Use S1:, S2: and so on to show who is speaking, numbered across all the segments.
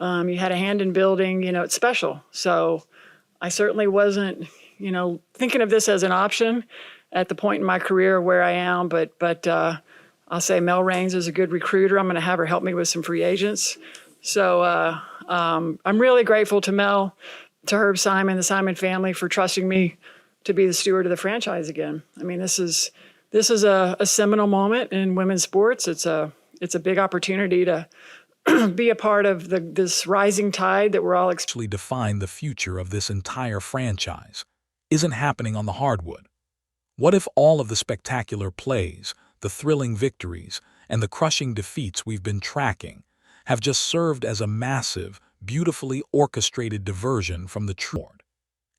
S1: You had a hand in building, it's special. So I certainly wasn't, thinking of this as an option at the point in my career where I am, but I'll say Mel Raines is a good recruiter. I'm going to have her help me with some free agents. So I'm really grateful to Mel, to Herb Simon, the Simon family, for trusting me to be the steward of the franchise again. I mean, this is a seminal moment in women's sports. It's a big opportunity to be a part of this rising tide that we're all
S2: Actually define the future of this entire franchise isn't happening on the hardwood. What if all of the spectacular plays, the thrilling victories, and the crushing defeats we've been tracking have just served as a massive, beautifully orchestrated diversion from the true sport?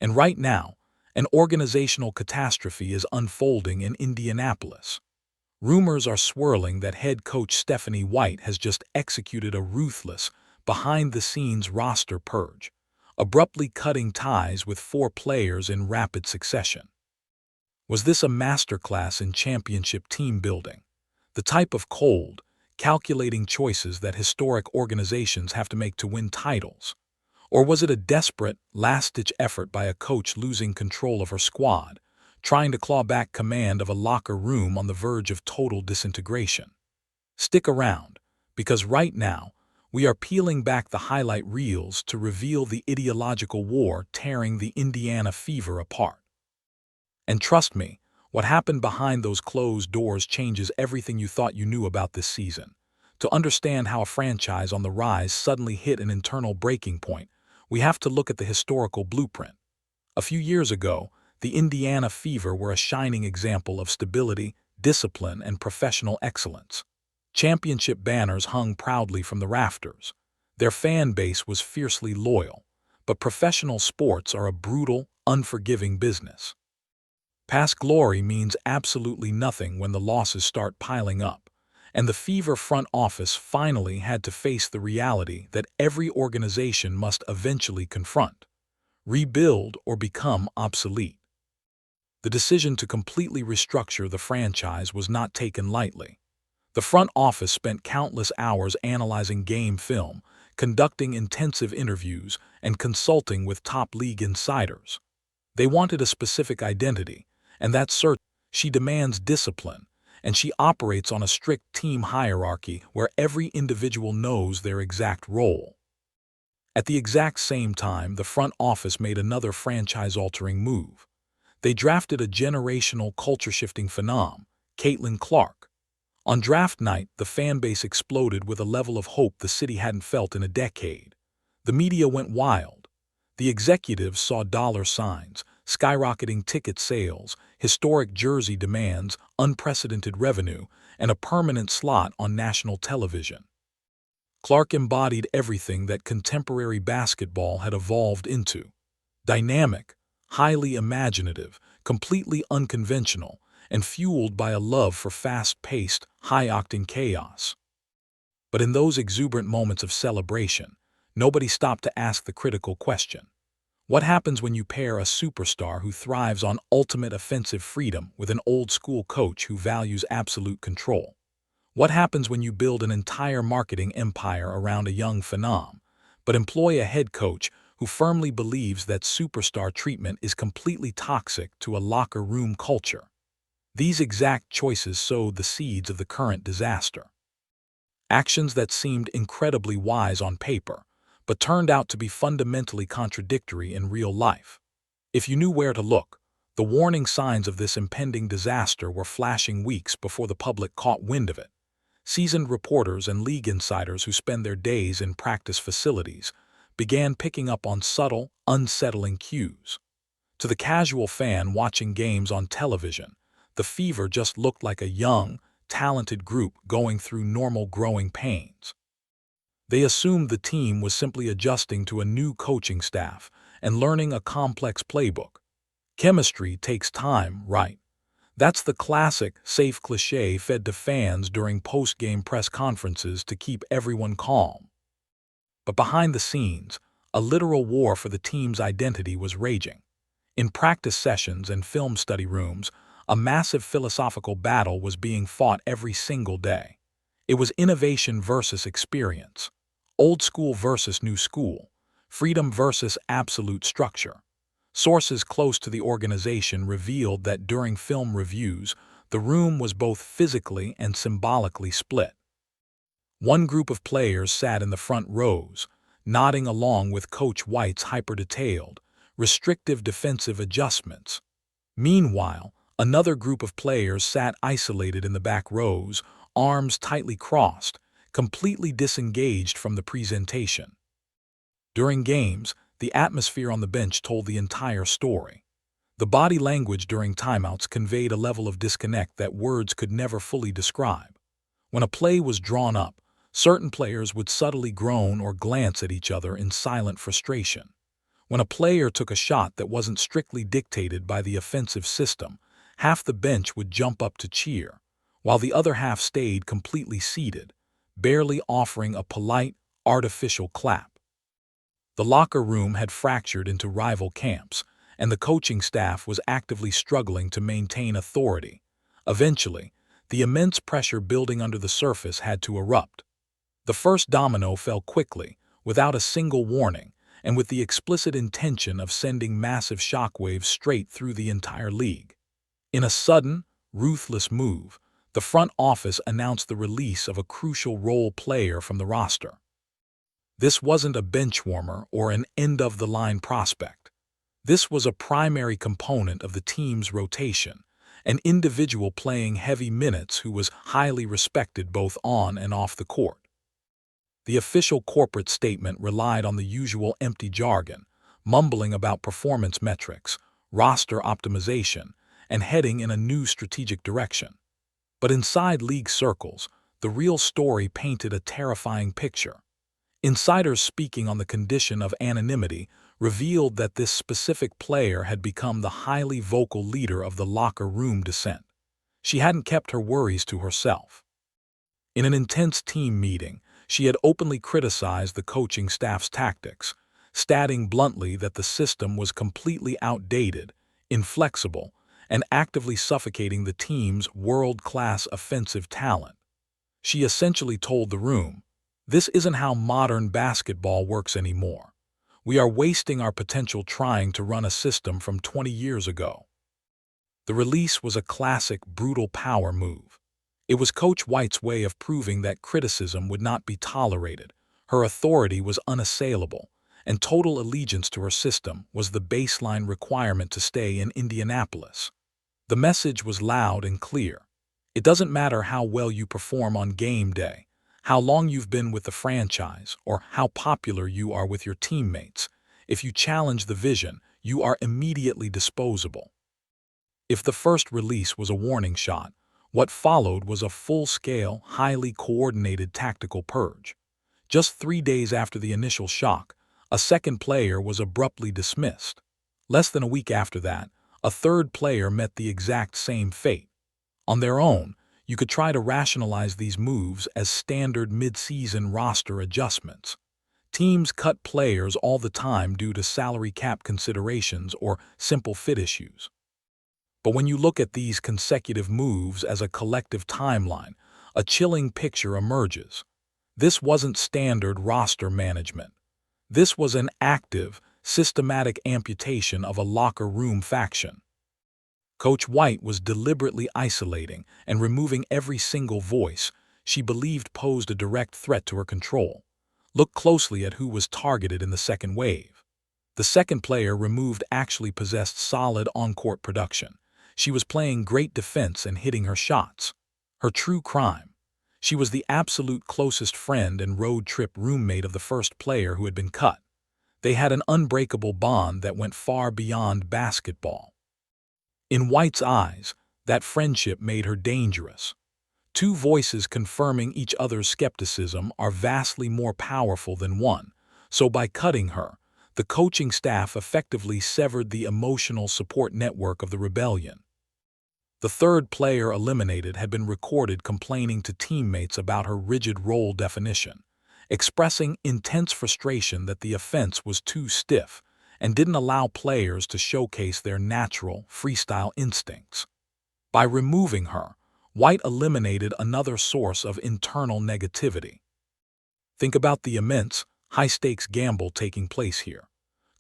S2: And right now, an organizational catastrophe is unfolding in Indianapolis. Rumors are swirling that head coach Stephanie White has just executed a ruthless, behind-the-scenes roster purge, abruptly cutting ties with 4 players in rapid succession. Was this a masterclass in championship team building, the type of cold, calculating choices that historic organizations have to make to win titles? Or was it a desperate, last-ditch effort by a coach losing control of her squad, trying to claw back command of a locker room on the verge of total disintegration? Stick around, because right now, we are peeling back the highlight reels to reveal the ideological war tearing the Indiana Fever apart. And trust me, what happened behind those closed doors changes everything you thought you knew about this season. To understand how a franchise on the rise suddenly hit an internal breaking point, we have to look at the historical blueprint. A few years ago, the Indiana Fever were a shining example of stability, discipline, and professional excellence. Championship banners hung proudly from the rafters. Their fan base was fiercely loyal, but professional sports are a brutal, unforgiving business. Past glory means absolutely nothing when the losses start piling up, and the Fever front office finally had to face the reality that every organization must eventually confront: rebuild or become obsolete. The decision to completely restructure the franchise was not taken lightly. The front office spent countless hours analyzing game film, conducting intensive interviews, and consulting with top league insiders. They wanted a specific identity, and that's certain. She demands discipline, and she operates on a strict team hierarchy where every individual knows their exact role. At the exact same time, the front office made another franchise-altering move. They drafted a generational culture-shifting phenom, Caitlin Clark. On draft night, the fan base exploded with a level of hope the city hadn't felt in a decade. The media went wild. The executives saw dollar signs, skyrocketing ticket sales, historic jersey demands, unprecedented revenue, and a permanent slot on national television. Clark embodied everything that contemporary basketball had evolved into: dynamic, highly imaginative, completely unconventional, and fueled by a love for fast-paced, high-octane chaos. But in those exuberant moments of celebration, nobody stopped to ask the critical question: what happens when you pair a superstar who thrives on ultimate offensive freedom with an old-school coach who values absolute control? What happens when you build an entire marketing empire around a young phenom, but employ a head coach who firmly believes that superstar treatment is completely toxic to a locker room culture? These exact choices sowed the seeds of the current disaster. Actions that seemed incredibly wise on paper, but turned out to be fundamentally contradictory in real life. If you knew where to look, the warning signs of this impending disaster were flashing weeks before the public caught wind of it. Seasoned reporters and league insiders who spend their days in practice facilities began picking up on subtle, unsettling cues. To the casual fan watching games on television, the Fever just looked like a young, talented group going through normal growing pains. They assumed the team was simply adjusting to a new coaching staff and learning a complex playbook. Chemistry takes time, right? That's the classic, safe cliché fed to fans during post-game press conferences to keep everyone calm. But behind the scenes, a literal war for the team's identity was raging. In practice sessions and film study rooms, a massive philosophical battle was being fought every single day. It was innovation versus experience, Old school versus new school, freedom versus absolute structure. Sources close to the organization revealed that during film reviews, the room was both physically and symbolically split. One group of players sat in the front rows, nodding along with Coach White's hyper-detailed, restrictive defensive adjustments. Meanwhile, another group of players sat isolated in the back rows, arms tightly crossed, completely disengaged from the presentation. During games, the atmosphere on the bench told the entire story. The body language during timeouts conveyed a level of disconnect that words could never fully describe. When a play was drawn up, certain players would subtly groan or glance at each other in silent frustration. When a player took a shot that wasn't strictly dictated by the offensive system, half the bench would jump up to cheer, while the other half stayed completely seated, barely offering a polite, artificial clap. The locker room had fractured into rival camps, and the coaching staff was actively struggling to maintain authority. Eventually, the immense pressure building under the surface had to erupt. The first domino fell quickly, without a single warning, and with the explicit intention of sending massive shockwaves straight through the entire league. In a sudden, ruthless move, the front office announced the release of a crucial role player from the roster. This wasn't a bench warmer or an end-of-the-line prospect. This was a primary component of the team's rotation, an individual playing heavy minutes who was highly respected both on and off the court. The official corporate statement relied on the usual empty jargon, mumbling about performance metrics, roster optimization, and heading in a new strategic direction. But inside league circles, the real story painted a terrifying picture. Insiders speaking on the condition of anonymity revealed that this specific player had become the highly vocal leader of the locker room dissent. She hadn't kept her worries to herself. In an intense team meeting, she had openly criticized the coaching staff's tactics, stating bluntly that the system was completely outdated, inflexible, and actively suffocating the team's world-class offensive talent. She essentially told the room, "This isn't how modern basketball works anymore. We are wasting our potential trying to run a system from 20 years ago." The release was a classic brutal power move. It was Coach White's way of proving that criticism would not be tolerated, her authority was unassailable, and total allegiance to her system was the baseline requirement to stay in Indianapolis. The message was loud and clear. It doesn't matter how well you perform on game day, how long you've been with the franchise, or how popular you are with your teammates. If you challenge the vision, you are immediately disposable. If the first release was a warning shot, what followed was a full-scale, highly coordinated tactical purge. Just 3 days after the initial shock, a second player was abruptly dismissed. Less than a week after that, a third player met the exact same fate. On their own, you could try to rationalize these moves as standard mid-season roster adjustments. Teams cut players all the time due to salary cap considerations or simple fit issues. But when you look at these consecutive moves as a collective timeline, a chilling picture emerges. This wasn't standard roster management. This was an active, systematic amputation of a locker room faction. Coach White was deliberately isolating and removing every single voice she believed posed a direct threat to her control. Look closely at who was targeted in the second wave. The second player removed actually possessed solid on-court production. She was playing great defense and hitting her shots. Her true crime. She was the absolute closest friend and road trip roommate of the first player who had been cut. They had an unbreakable bond that went far beyond basketball. In White's eyes, that friendship made her dangerous. Two voices confirming each other's skepticism are vastly more powerful than one, so by cutting her, the coaching staff effectively severed the emotional support network of the rebellion. The third player eliminated had been recorded complaining to teammates about her rigid role definition, expressing intense frustration that the offense was too stiff and didn't allow players to showcase their natural, freestyle instincts. By removing her, White eliminated another source of internal negativity. Think about the immense, high-stakes gamble taking place here.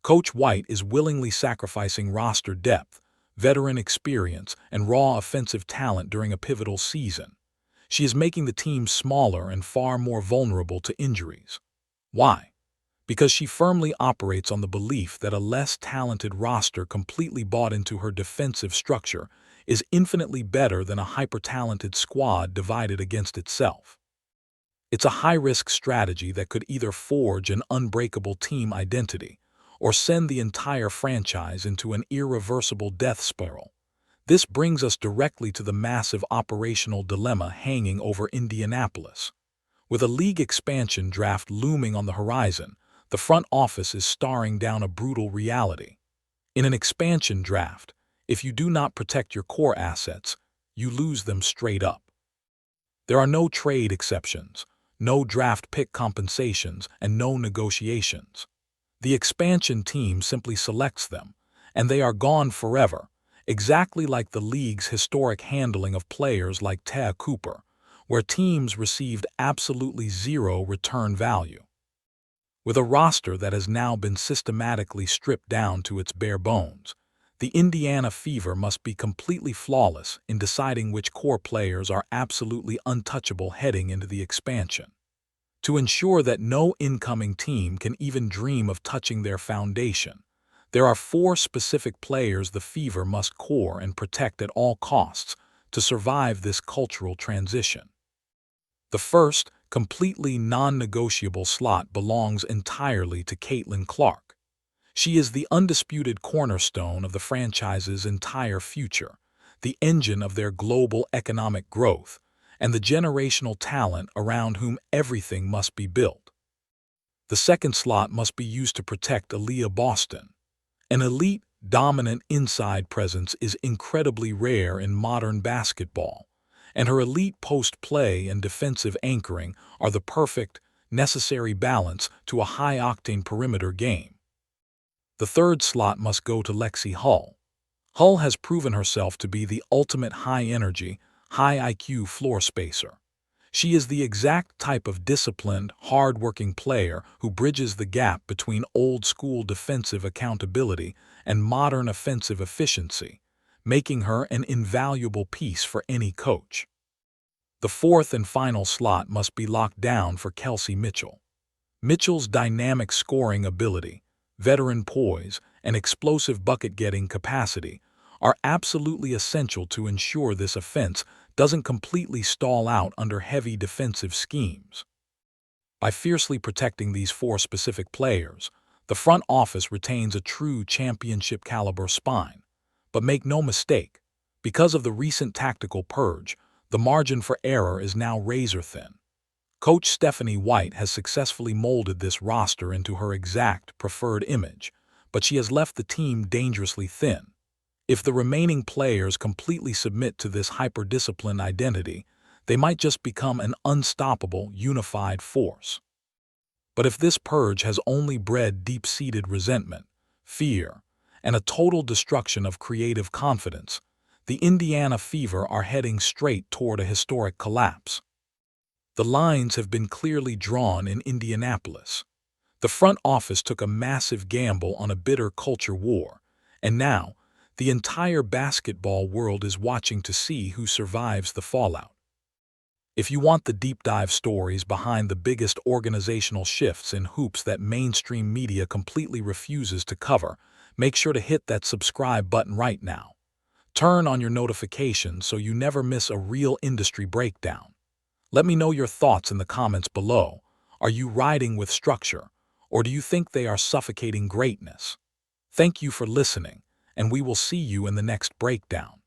S2: Coach White is willingly sacrificing roster depth, veteran experience, and raw offensive talent during a pivotal season. She is making the team smaller and far more vulnerable to injuries. Why? Because she firmly operates on the belief that a less talented roster completely bought into her defensive structure is infinitely better than a hyper-talented squad divided against itself. It's a high-risk strategy that could either forge an unbreakable team identity or send the entire franchise into an irreversible death spiral. This brings us directly to the massive operational dilemma hanging over Indianapolis. With a league expansion draft looming on the horizon, the front office is staring down a brutal reality. In an expansion draft, if you do not protect your core assets, you lose them straight up. There are no trade exceptions, no draft pick compensations, and no negotiations. The expansion team simply selects them, and they are gone forever, exactly like the league's historic handling of players like Tea Cooper, where teams received absolutely zero return value. With a roster that has now been systematically stripped down to its bare bones, the Indiana Fever must be completely flawless in deciding which core players are absolutely untouchable heading into the expansion. To ensure that no incoming team can even dream of touching their foundation, there are 4 specific players the Fever must core and protect at all costs to survive this cultural transition. The first, completely non-negotiable slot belongs entirely to Caitlin Clark. She is the undisputed cornerstone of the franchise's entire future, the engine of their global economic growth, and the generational talent around whom everything must be built. The second slot must be used to protect Aaliyah Boston. An elite, dominant inside presence is incredibly rare in modern basketball, and her elite post-play and defensive anchoring are the perfect, necessary balance to a high-octane perimeter game. The third slot must go to Lexi Hull. Hull has proven herself to be the ultimate high-energy, high-IQ floor spacer. She is the exact type of disciplined, hard-working player who bridges the gap between old-school defensive accountability and modern offensive efficiency, making her an invaluable piece for any coach. The fourth and final slot must be locked down for Kelsey Mitchell. Mitchell's dynamic scoring ability, veteran poise, and explosive bucket-getting capacity are absolutely essential to ensure this offense doesn't completely stall out under heavy defensive schemes. By fiercely protecting these 4 specific players, the front office retains a true championship-caliber spine. But make no mistake, because of the recent tactical purge, the margin for error is now razor-thin. Coach Stephanie White has successfully molded this roster into her exact preferred image, but she has left the team dangerously thin. If the remaining players completely submit to this hyper-disciplined identity, they might just become an unstoppable, unified force. But if this purge has only bred deep-seated resentment, fear, and a total destruction of creative confidence, the Indiana Fever are heading straight toward a historic collapse. The lines have been clearly drawn in Indianapolis. The front office took a massive gamble on a bitter culture war, and now, the entire basketball world is watching to see who survives the fallout. If you want the deep dive stories behind the biggest organizational shifts in hoops that mainstream media completely refuses to cover, make sure to hit that subscribe button right now. Turn on your notifications so you never miss a real industry breakdown. Let me know your thoughts in the comments below. Are you riding with structure, or do you think they are suffocating greatness? Thank you for listening, and we will see you in the next breakdown.